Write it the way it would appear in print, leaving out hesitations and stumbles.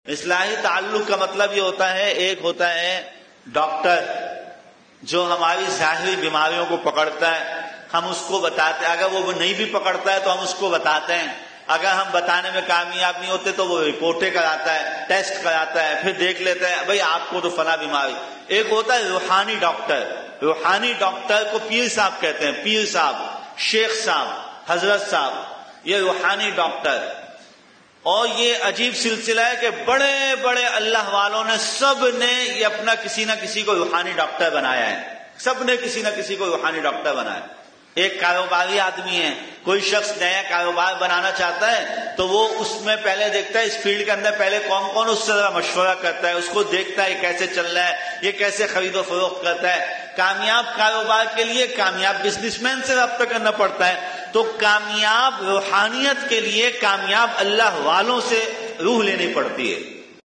اصلاحی تعلق کا مطلب یہ ہوتا ہے، ایک ہوتا ہے ڈاکٹر جو ہماری ظاہری بیماریوں کو پکڑتا ہے، ہم اس کو بتاتے ہیں، اگر وہ نہیں بھی پکڑتا ہے تو ہم اس کو بتاتے ہیں، اگر ہم بتانے میں کامیاب نہیں ہوتے تو وہ رپورٹیں کراتا ہے، ٹیسٹ کراتا ہے، پھر دیکھ لیتا ہے بھئی آپ کو تو فلاں بیماری۔ ایک ہوتا ہے روحانی ڈاکٹر، روحانی ڈاکٹر کو پیر صاحب کہتے ہیں، پیر صاحب، شیخ صاحب، حضرت صاحب، یہ روحانی ڈاکٹر۔ اور یہ عجیب سلسلہ ہے کہ بڑے بڑے اللہ والوں نے سب نے یہ اپنا کسی نہ کسی کو روحانی ڈاکٹر بنایا ہے، سب نے کسی نہ کسی کو روحانی ڈاکٹر بنایا ہے۔ ایک کاروباری آدمی ہے، کوئی شخص نیا کاروبار بنانا چاہتا ہے تو وہ اس میں پہلے دیکھتا ہے اس فیلڈ کے اندر پہلے کون کون اس سے مشورہ کرتا ہے، اس کو دیکھتا ہے یہ کیسے چل رہا ہے، یہ کیسے خرید و فروخت کرتا ہے۔ کامیاب کاروبار کے لیے کامیاب بزنس مین سے رابطہ کرنا پڑتا ہے، تو کامیاب روحانیت کے لیے کامیاب اللہ والوں سے روح لینی پڑتی ہے۔